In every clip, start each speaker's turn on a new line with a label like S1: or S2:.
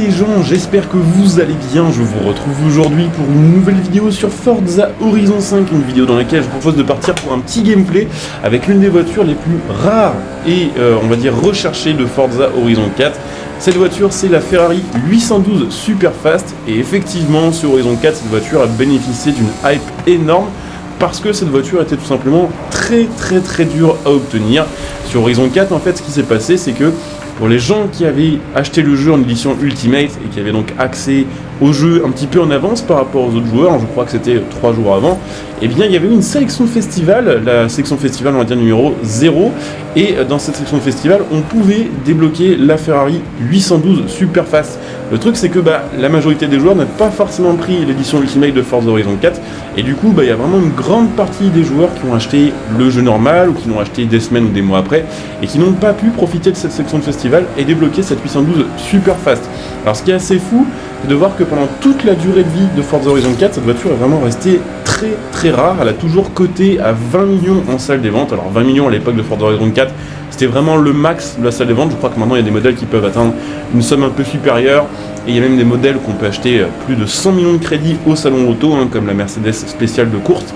S1: les gens, j'espère que vous allez bien. Je vous retrouve aujourd'hui pour une nouvelle vidéo sur Forza Horizon 5, une vidéo dans laquelle je vous propose de partir pour un petit gameplay avec l'une des voitures les plus rares et on va dire recherchées de Forza Horizon 4. Cette voiture, c'est la Ferrari 812 Superfast, et effectivement sur Horizon 4, cette voiture a bénéficié d'une hype énorme parce que cette voiture était tout simplement très dure à obtenir. Sur Horizon 4, en fait, ce qui s'est passé, c'est que pour les gens qui avaient acheté le jeu en édition Ultimate et qui avaient donc accès au jeu un petit peu en avance par rapport aux autres joueurs, je crois que c'était 3 jours avant, et bien il y avait eu une sélection festival, la sélection festival on va dire numéro 0, et dans cette sélection festival on pouvait débloquer la Ferrari 812 Superfast. Le truc c'est que la majorité des joueurs n'a pas forcément pris l'édition Ultimate de Forza Horizon 4, et du coup il y a vraiment une grande partie des joueurs qui ont acheté le jeu normal ou qui l'ont acheté des semaines ou des mois après et qui n'ont pas pu profiter de cette sélection de festival et débloquer cette 812 Superfast. Alors ce qui est assez fou, c'est de voir que pendant toute la durée de vie de Forza Horizon 4, cette voiture est vraiment restée très rare. Elle a toujours coté à 20 millions en salle des ventes. Alors 20 millions à l'époque de Forza Horizon 4, c'était vraiment le max de la salle des ventes. Je crois que maintenant il y a des modèles qui peuvent atteindre une somme un peu supérieure, et il y a même des modèles qu'on peut acheter plus de 100 millions de crédits au salon auto, comme la Mercedes spéciale de course.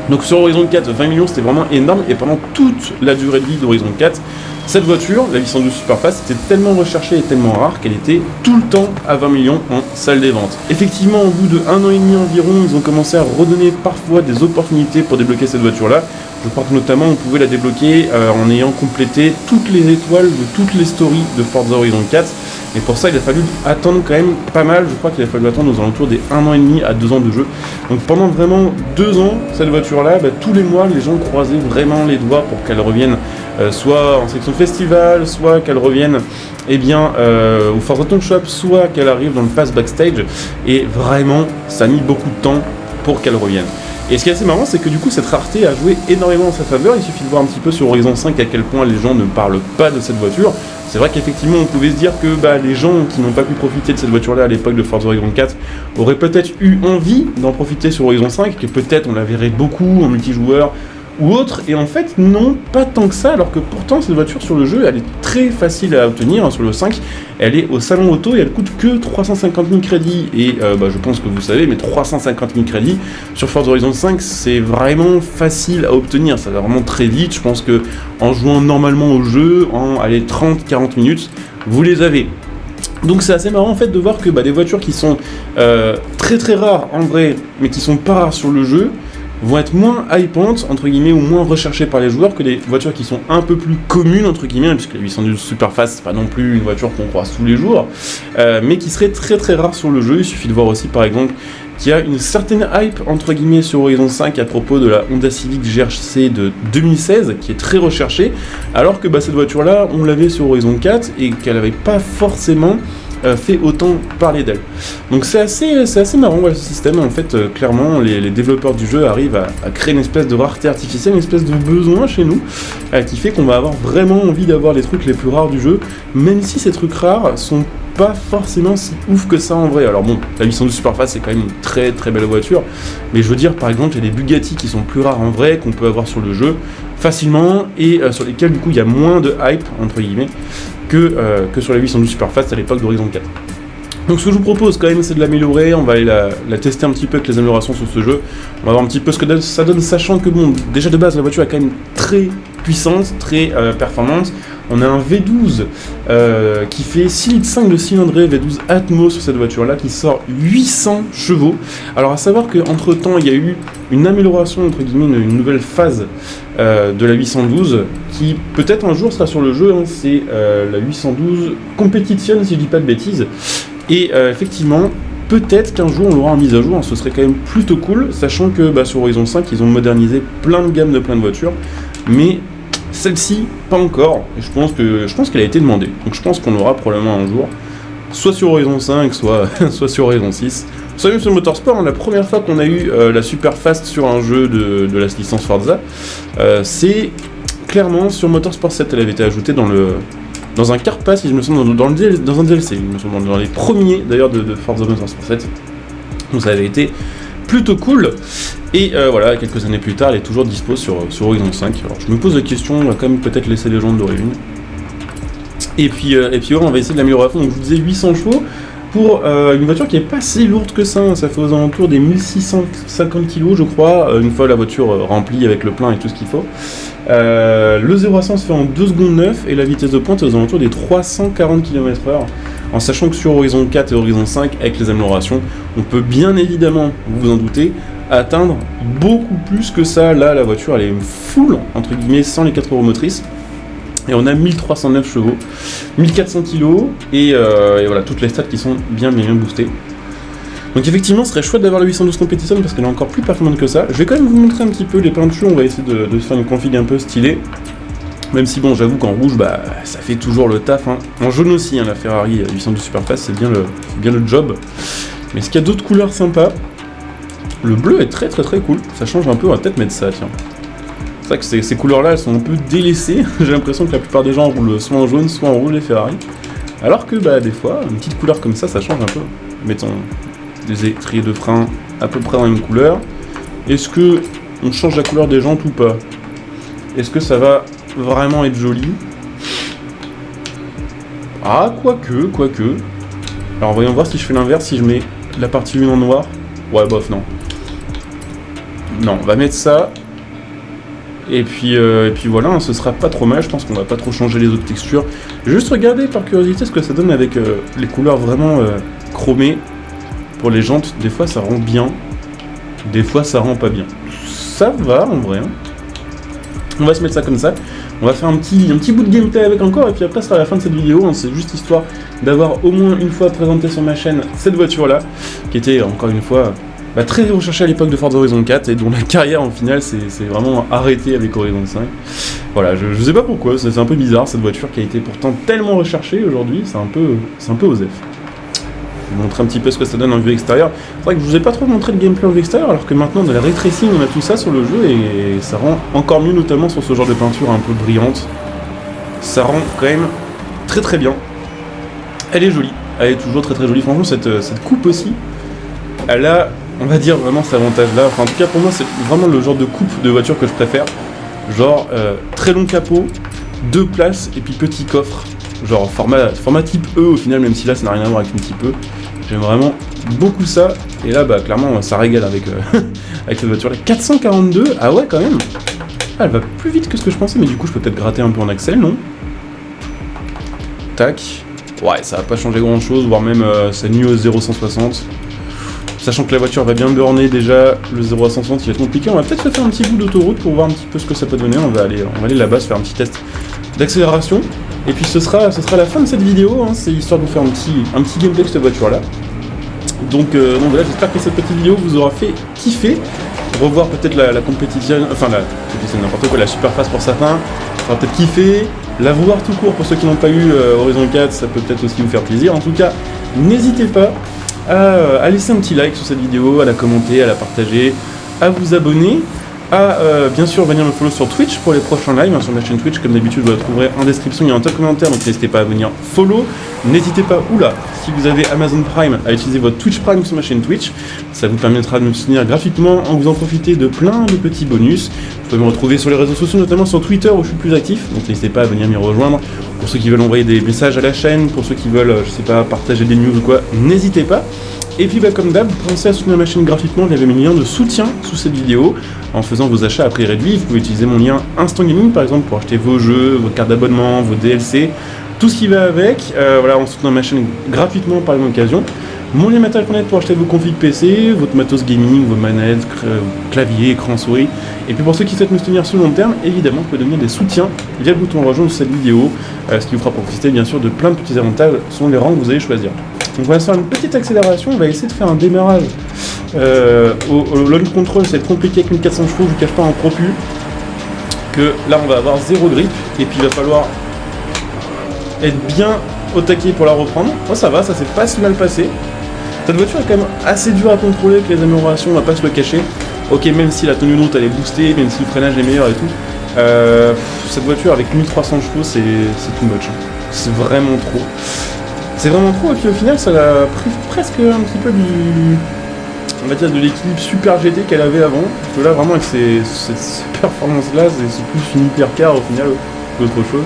S1: Donc sur Horizon 4, 20 millions c'était vraiment énorme, et pendant toute la durée de vie d'Horizon 4, cette voiture, la 812 Superfast, était tellement recherchée et tellement rare qu'elle était tout le temps à 20 millions en salle des ventes. Effectivement, au bout de 1 an et demi environ, ils ont commencé à redonner parfois des opportunités pour débloquer cette voiture-là. Je crois que notamment on pouvait la débloquer en ayant complété toutes les étoiles de toutes les stories de Forza Horizon 4. Et pour ça, il a fallu attendre quand même pas mal. Je crois qu'il a fallu attendre aux alentours des 1 an et demi à 2 ans de jeu. Donc pendant vraiment 2 ans, cette voiture-là, tous les mois, les gens croisaient vraiment les doigts pour qu'elle revienne soit en section festival, soit qu'elle revienne au Forza Auto Shop, soit qu'elle arrive dans le pass backstage. Et vraiment, ça a mis beaucoup de temps pour qu'elle revienne. Et ce qui est assez marrant, c'est que du coup cette rareté a joué énormément en sa faveur. Il suffit de voir un petit peu sur Horizon 5 à quel point les gens ne parlent pas de cette voiture. C'est vrai qu'effectivement on pouvait se dire que les gens qui n'ont pas pu profiter de cette voiture là à l'époque de Forza Horizon 4 auraient peut-être eu envie d'en profiter sur Horizon 5, que peut-être on la verrait beaucoup en multijoueur ou autre, et en fait non, pas tant que ça, alors que pourtant cette voiture sur le jeu elle est très facile à obtenir. Sur le 5 elle est au salon auto et elle coûte que 350 000 crédits, et je pense que vous savez, mais 350 000 crédits sur Forza Horizon 5 c'est vraiment facile à obtenir, ça va vraiment très vite. Je pense que en jouant normalement au jeu, en 30-40 minutes, vous les avez. Donc c'est assez marrant en fait de voir que des voitures qui sont très rares en vrai, mais qui sont pas rares sur le jeu, vont être moins hypantes, entre guillemets, ou moins recherchées par les joueurs que des voitures qui sont un peu plus communes, entre guillemets, puisque la 812 Superfast, c'est pas non plus une voiture qu'on croise tous les jours, mais qui serait très rare sur le jeu. Il suffit de voir aussi, par exemple, qu'il y a une certaine hype, entre guillemets, sur Horizon 5 à propos de la Honda Civic GRC de 2016, qui est très recherchée, alors que cette voiture-là, on l'avait sur Horizon 4, et qu'elle n'avait pas forcément fait autant parler d'elle. Donc c'est assez marrant ce système. En fait, clairement, les développeurs du jeu arrivent à créer une espèce de rareté artificielle, une espèce de besoin chez nous, qui fait qu'on va avoir vraiment envie d'avoir les trucs les plus rares du jeu, même si ces trucs rares sont pas forcément si ouf que ça en vrai. Alors bon, la 812 Superfast c'est quand même une très belle voiture, mais je veux dire, par exemple, il y a des Bugatti qui sont plus rares en vrai, qu'on peut avoir sur le jeu facilement, et sur lesquels du coup il y a moins de hype, entre guillemets, que sur la 812 Superfast à l'époque d'Horizon 4. Donc ce que je vous propose quand même, c'est de l'améliorer. On va aller la tester un petit peu avec les améliorations sur ce jeu. On va voir un petit peu ce que ça donne, sachant que déjà de base la voiture est quand même très puissante, très performante. On a un V12 qui fait 6,5 litres de cylindrée, V12 Atmos sur cette voiture-là, qui sort 800 chevaux. Alors à savoir qu'entre temps, il y a eu une amélioration, entre guillemets, une nouvelle phase de la 812, qui peut-être un jour sera sur le jeu, c'est la 812 Competition, si je dis pas de bêtises. Et effectivement, peut-être qu'un jour on l'aura en mise à jour, ce serait quand même plutôt cool, sachant que sur Horizon 5, ils ont modernisé plein de gammes de plein de voitures, mais celle-ci, pas encore, et je pense qu'elle a été demandée. Donc je pense qu'on l'aura probablement un jour, soit sur Horizon 5, soit sur Horizon 6. Soit même sur Motorsport, la première fois qu'on a eu la Superfast sur un jeu de la licence Forza, c'est clairement sur Motorsport 7, elle avait été ajoutée dans un Car Pass, si je me semble, dans un DLC, il me semble, dans les premiers d'ailleurs de Forza Motorsport 7. Donc ça avait été plutôt cool. Et voilà, quelques années plus tard, elle est toujours dispo sur Horizon 5. Alors je me pose la question, on va quand même peut-être laisser les gens de une. Et puis ouais, on va essayer de l'améliorer à fond. Donc je vous disais 800 chevaux. pour une voiture qui est pas si lourde que ça, hein. Ça fait aux alentours des 1650 kg je crois, une fois la voiture remplie avec le plein et tout ce qu'il faut. Le 0 à 100 se fait en 2 secondes 9 et la vitesse de pointe est aux alentours des 340 km/h, en sachant que sur Horizon 4 et Horizon 5, avec les améliorations, on peut bien évidemment, vous vous en doutez, atteindre beaucoup plus que ça. Là, la voiture elle est full, entre guillemets, sans les 4 roues motrices. Et on a 1309 chevaux, 1400 kg, et voilà, toutes les stats qui sont bien boostées. Donc effectivement, ce serait chouette d'avoir la 812 Competition parce qu'elle est encore plus performante que ça. Je vais quand même vous montrer un petit peu les peintures, on va essayer de se faire une config un peu stylée. Même si bon, j'avoue qu'en rouge, bah, ça fait toujours le taf, hein. En jaune aussi, hein, la Ferrari 812 Superfast, c'est bien le job. Mais est-ce qu'il y a d'autres couleurs sympas? Le bleu est très cool, ça change un peu, on va peut-être mettre ça, tiens. C'est vrai que ces couleurs-là, elles sont un peu délaissées. J'ai l'impression que la plupart des gens roulent soit en jaune, soit en rouge les Ferrari. Alors que bah, des fois, une petite couleur comme ça change un peu. Mettons des étriers de frein à peu près dans la même couleur. Est-ce que on change la couleur des jantes ou pas? Est-ce que ça va vraiment être joli? Ah, quoique. Alors voyons voir si je fais l'inverse, si je mets la partie 1 en noir. Ouais, bof, non. Non, on va mettre ça. Et puis voilà, hein, ce sera pas trop mal, je pense qu'on va pas trop changer les autres textures. Je vais juste regarder par curiosité ce que ça donne avec les couleurs vraiment chromées. Pour les jantes, des fois ça rend bien, des fois ça rend pas bien. Ça va en vrai, hein. On va se mettre ça comme ça. On va faire un petit bout de gameplay avec encore, et puis après ce sera la fin de cette vidéo, hein. C'est juste histoire d'avoir au moins une fois présenté sur ma chaîne cette voiture-là, qui était encore une fois... très recherché à l'époque de Forza Horizon 4 et dont la carrière en finale s'est vraiment arrêtée avec Horizon 5. Voilà, je sais pas pourquoi, c'est un peu bizarre cette voiture qui a été pourtant tellement recherchée aujourd'hui, c'est un peu osef. Je vais vous montrer un petit peu ce que ça donne en vue extérieure. C'est vrai que je vous ai pas trop montré le gameplay en vue extérieure, alors que maintenant dans la ray tracing on a tout ça sur le jeu et ça rend encore mieux, notamment sur ce genre de peinture un peu brillante. Ça rend quand même très bien. Elle est jolie, elle est toujours très jolie. Franchement cette coupe aussi, elle a, on va dire, vraiment cet avantage-là. Enfin, en tout cas, pour moi, c'est vraiment le genre de coupe de voiture que je préfère. Genre, très long capot, 2 places, et puis petit coffre. Genre, format type E, au final, même si là, ça n'a rien à voir avec un petit peu. J'aime vraiment beaucoup ça. Et là, bah, clairement, ça régale avec, avec cette voiture-là. 442, ah ouais, quand même. Ah, elle va plus vite que ce que je pensais, mais du coup, je peux peut-être gratter un peu en accel, non? Tac. Ouais, ça va pas changer grand-chose, voire même, ça nuit au 0-160. Sachant que la voiture va bien burner déjà, le 0 à 160 il va être compliqué, on va peut-être se faire un petit bout d'autoroute pour voir un petit peu ce que ça peut donner. On va aller là-bas se faire un petit test d'accélération. Et puis ce sera la fin de cette vidéo, hein. C'est histoire de vous faire un petit gameplay de cette voiture-là. Donc voilà, j'espère que cette petite vidéo vous aura fait kiffer. Revoir peut-être la compétition, enfin la compétition, n'importe quoi, la Superfast pour certains, ça va peut-être kiffer. La voir tout court pour ceux qui n'ont pas eu Horizon 4, ça peut peut-être aussi vous faire plaisir. En tout cas, n'hésitez pas à laisser un petit like sur cette vidéo, à la commenter, à la partager, à vous abonner, à bien sûr venir me follow sur Twitch pour les prochains lives, hein, sur ma chaîne Twitch, comme d'habitude vous la trouverez en description, il y a un top commentaire, donc n'hésitez pas à venir follow. N'hésitez pas, si vous avez Amazon Prime, à utiliser votre Twitch Prime sur ma chaîne Twitch, ça vous permettra de me soutenir gratuitement en vous en profiter de plein de petits bonus. Vous pouvez me retrouver sur les réseaux sociaux, notamment sur Twitter où je suis plus actif, donc n'hésitez pas à venir m'y rejoindre. Pour ceux qui veulent envoyer des messages à la chaîne, pour ceux qui veulent, je sais pas, partager des news ou quoi, n'hésitez pas. Et puis comme d'hab, pensez à soutenir ma chaîne gratuitement via mes liens de soutien sous cette vidéo. En faisant vos achats à prix réduit, vous pouvez utiliser mon lien Instant Gaming par exemple pour acheter vos jeux, vos cartes d'abonnement, vos DLC, tout ce qui va avec, voilà, en soutenant ma chaîne gratuitement par la même occasion. Mon lien Matériel.net pour acheter vos configs PC, votre matos gaming, vos manettes, clavier, écran, souris. Et puis pour ceux qui souhaitent me soutenir sur le long terme, évidemment, vous pouvez devenir des soutiens via le bouton rejoindre cette vidéo, ce qui vous fera profiter bien sûr de plein de petits avantages selon les rangs que vous allez choisir. Donc on va faire une petite accélération, on va essayer de faire un démarrage au launch control, c'est compliqué avec 1400 chevaux, je vous cache pas en propu que là on va avoir 0 grip et puis il va falloir être bien au taquet pour la reprendre. Oh ça va, ça s'est pas si mal passé. Cette voiture est quand même assez dure à contrôler avec les améliorations, on va pas se le cacher. Ok, même si la tenue de route elle est boostée, même si le freinage est meilleur et tout, cette voiture avec 1300 chevaux c'est too much, hein. C'est vraiment trop. C'est vraiment trop, et puis au final ça l'a pris presque un petit peu on va dire de l'équilibre super GT qu'elle avait avant. Parce que là vraiment avec ces performances là, c'est plus une hypercar au final qu'autre chose.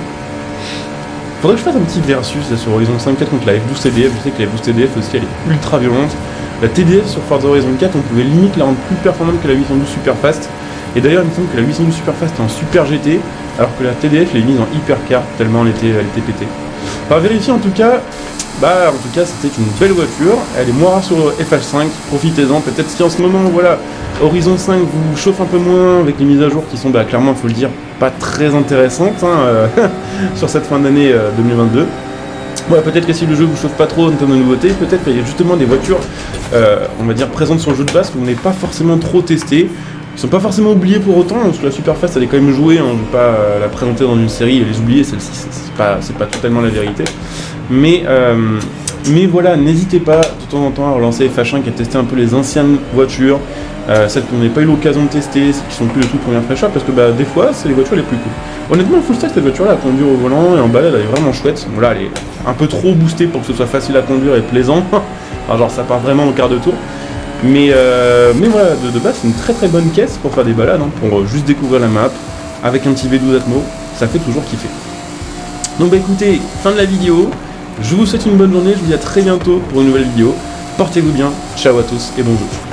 S1: Faudrait que je fasse un petit versus là, sur Horizon 5 4 contre la F12 TDF. Je sais que la F12 TDF aussi elle est ultra violente. La TDF sur Forza Horizon 4 on pouvait limite la rendre plus performante que la 812 Super Fast. Et d'ailleurs il me semble que la 812 Super Fast est en Super GT, alors que la TDF elle est mise en Hypercar tellement elle était pétée. Enfin vérifier en tout cas, c'était une belle voiture, elle est moins rare sur FH5, profitez-en, peut-être si en ce moment voilà, Horizon 5 vous chauffe un peu moins avec les mises à jour qui sont clairement, il faut le dire, pas très intéressantes sur cette fin d'année 2022. Ouais, peut-être que si le jeu vous chauffe pas trop en termes de nouveautés, peut-être qu'il y a justement des voitures, on va dire, présentes sur le jeu de base que vous n'avez pas forcément trop testé. Ils sont pas forcément oubliés pour autant, parce que la Superfast elle est quand même jouée, je vais pas la présenter dans une série et les oublier, celle-ci c'est pas totalement la vérité. Mais voilà, n'hésitez pas de temps en temps à relancer FH1 et à tester un peu les anciennes voitures, celles qu'on n'a pas eu l'occasion de tester, celles qui sont plus de toute première fraîcheur, parce que des fois c'est les voitures les plus cool. Honnêtement, full stack cette voiture là à conduire au volant et en balade elle est vraiment chouette. Voilà, elle est un peu trop boostée pour que ce soit facile à conduire et plaisant. Alors, genre ça part vraiment au quart de tour. Mais voilà, de base c'est une très très bonne caisse pour faire des balades, pour juste découvrir la map, avec un petit V12 Atmo, ça fait toujours kiffer. Donc écoutez, fin de la vidéo, je vous souhaite une bonne journée, je vous dis à très bientôt pour une nouvelle vidéo, portez-vous bien, ciao à tous et bon jeu.